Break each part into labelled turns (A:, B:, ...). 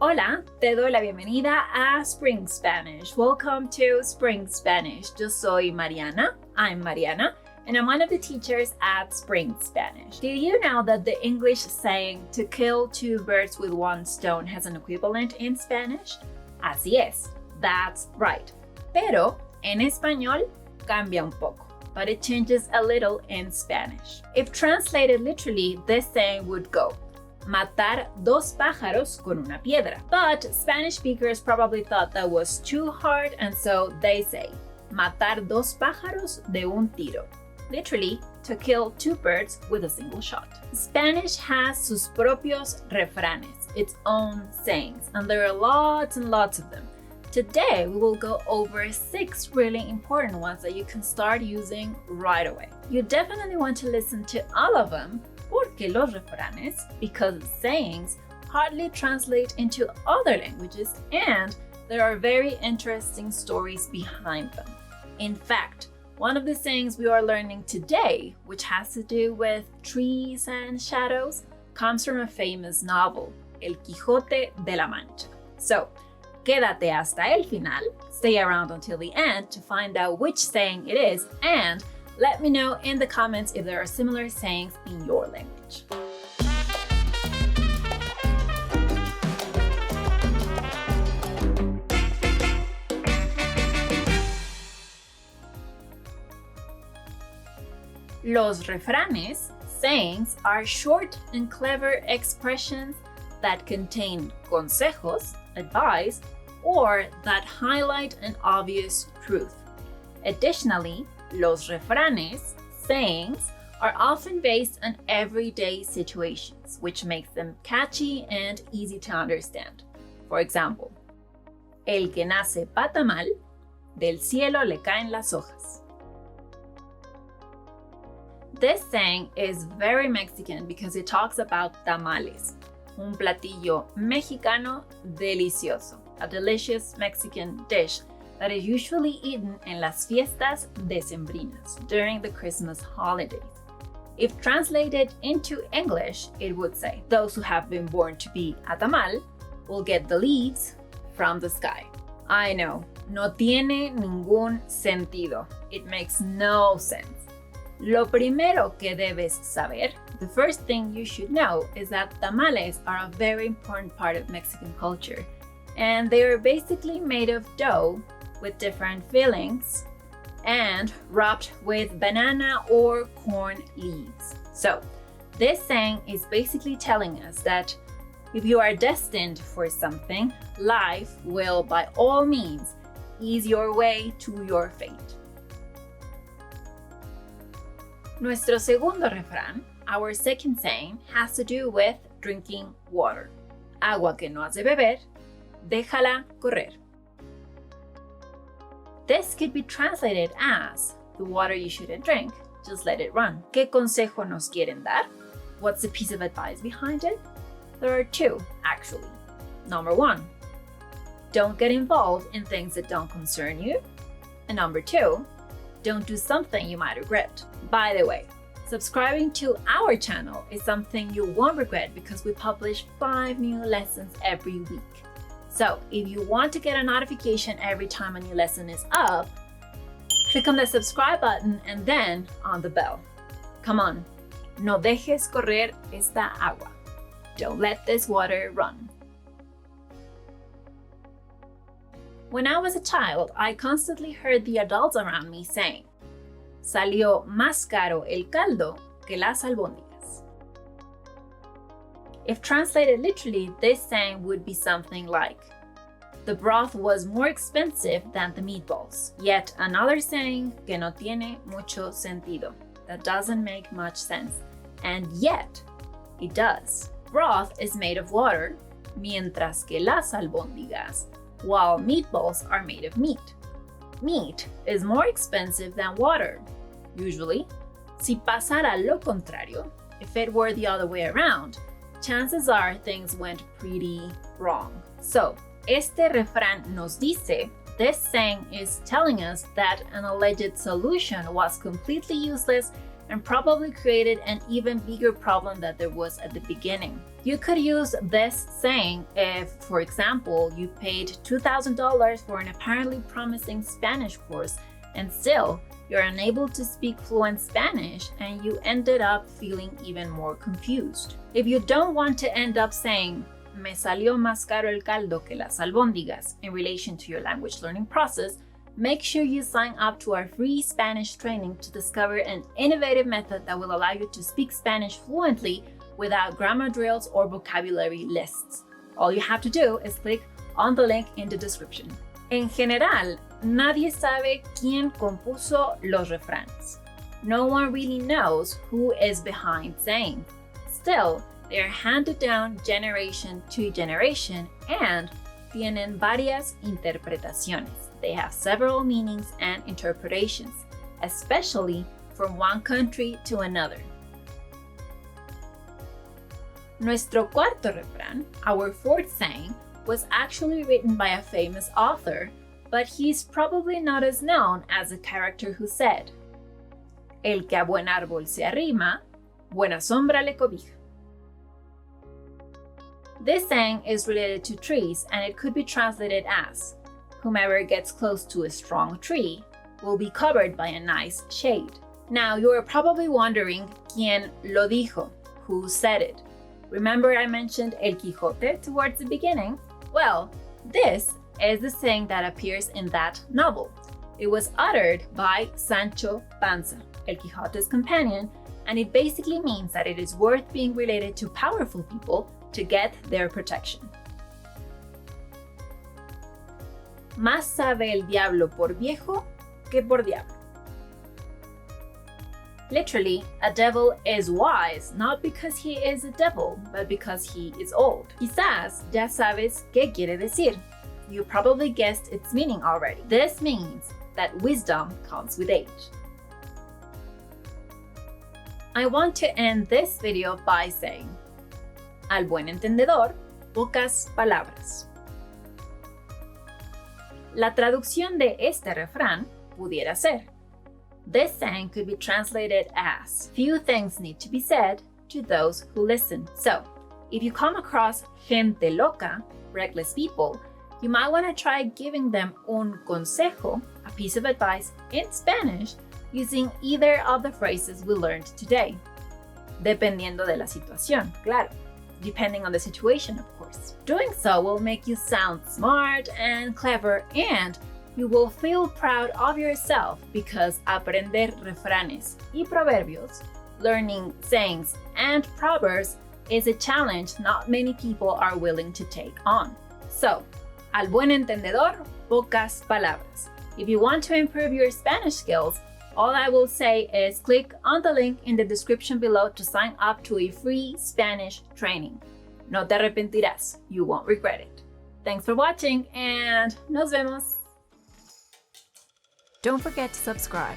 A: Hola, te doy la bienvenida a Spring Spanish. Welcome to Spring Spanish. Yo soy Mariana. I'm Mariana, and I'm one of the teachers at Spring Spanish. Did you know that the English saying to kill two birds with one stone has an equivalent in Spanish? Así es, that's right. Pero en español cambia un poco, but it changes a little in Spanish. If translated literally, this saying would go, matar dos pájaros con una piedra. But Spanish speakers probably thought that was too hard, and so they say, matar dos pájaros de un tiro. Literally, to kill two birds with a single shot. Spanish has sus propios refranes, its own sayings, and there are lots and lots of them. Today, we will go over 6 really important ones that you can start using right away. You definitely want to listen to all of them, porque los refranes, because sayings hardly translate into other languages, and there are very interesting stories behind them. In fact, one of the sayings we are learning today, which has to do with trees and shadows, comes from a famous novel, El Quijote de la Mancha. So, quédate hasta el final, stay around until the end to find out which saying it is, and let me know in the comments if there are similar sayings in your language. Los refranes, sayings, are short and clever expressions that contain consejos, advice, or that highlight an obvious truth. Additionally, los refranes, sayings, are often based on everyday situations, which makes them catchy and easy to understand. For example, el que nace pata mal, del cielo le caen las hojas. This saying is very Mexican because it talks about tamales, un platillo mexicano delicioso, a delicious Mexican dish that is usually eaten en las fiestas decembrinas during the Christmas holidays. If translated into English, it would say, those who have been born to be a tamal will get the leaves from the sky. I know, no tiene ningún sentido. It makes no sense. Lo primero que debes saber, the first thing you should know, is that tamales are a very important part of Mexican culture, and they are basically made of dough with different fillings and wrapped with banana or corn leaves. So, this saying is basically telling us that if you are destined for something, life will by all means ease your way to your fate. Nuestro segundo refrán, our second saying, has to do with drinking water. Agua que no has de beber, déjala correr. This could be translated as, the water you shouldn't drink, just let it run. ¿Qué consejo nos quieren dar? What's the piece of advice behind it? There are 2, actually. Number 1, don't get involved in things that don't concern you. And number 2, don't do something you might regret. By the way, subscribing to our channel is something you won't regret because we publish 5 new lessons every week. So if you want to get a notification every time a new lesson is up, click on the subscribe button and then on the bell. Come on, no dejes correr esta agua. Don't let this water run. When I was a child, I constantly heard the adults around me saying, salió más caro el caldo que las albóndigas. If translated literally, this saying would be something like, the broth was more expensive than the meatballs. Yet another saying que no tiene mucho sentido, that doesn't make much sense, and yet it does. Broth is made of water, mientras que las albóndigas, while meatballs are made of meat. Meat is more expensive than water. Usually, si pasara lo contrario, if it were the other way around, chances are things went pretty wrong. So, este refrán nos dice, this saying is telling us that an alleged solution was completely useless and probably created an even bigger problem than there was at the beginning. You could use this saying if, for example, you paid $2,000 for an apparently promising Spanish course and still you're unable to speak fluent Spanish and you ended up feeling even more confused. If you don't want to end up saying, me salió más caro el caldo que las albóndigas in relation to your language learning process, make sure you sign up to our free Spanish training to discover an innovative method that will allow you to speak Spanish fluently without grammar drills or vocabulary lists. All you have to do is click on the link in the description. En general, nadie sabe quién compuso los refranes. No one really knows who is behind sayings. Still, they are handed down generation to generation and tienen varias interpretaciones. They have several meanings and interpretations, especially from one country to another. Nuestro cuarto refrán, our fourth saying, was actually written by a famous author, but he's probably not as known as the character who said, El que a buen árbol se arrima, buena sombra le cobija. This saying is related to trees and it could be translated as, whomever gets close to a strong tree will be covered by a nice shade. Now, you are probably wondering, ¿quién lo dijo? Who said it? Remember I mentioned El Quijote towards the beginning? Well, this is the saying that appears in that novel. It was uttered by Sancho Panza, El Quijote's companion, and it basically means that it is worth being related to powerful people to get their protection. Más sabe el diablo por viejo que por diablo. Literally, a devil is wise not because he is a devil, but because he is old. Quizás ya sabes qué quiere decir. You probably guessed its meaning already. This means that wisdom comes with age. I want to end this video by saying, al buen entendedor, pocas palabras. La traducción de este refrán pudiera ser, this saying could be translated as, few things need to be said to those who listen. So, if you come across gente loca, reckless people, you might want to try giving them un consejo, a piece of advice, in Spanish using either of the phrases we learned today. Dependiendo de la situación, claro. Depending on the situation, of course. Doing so will make you sound smart and clever, and you will feel proud of yourself because aprender refranes y proverbios, learning sayings and proverbs, is a challenge not many people are willing to take on. So, al buen entendedor, pocas palabras. If you want to improve your Spanish skills, all I will say is click on the link in the description below to sign up to a free Spanish training. No te arrepentirás, you won't regret it. Thanks for watching and nos vemos! Don't forget to subscribe,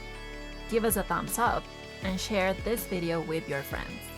A: give us a thumbs up, and share this video with your friends.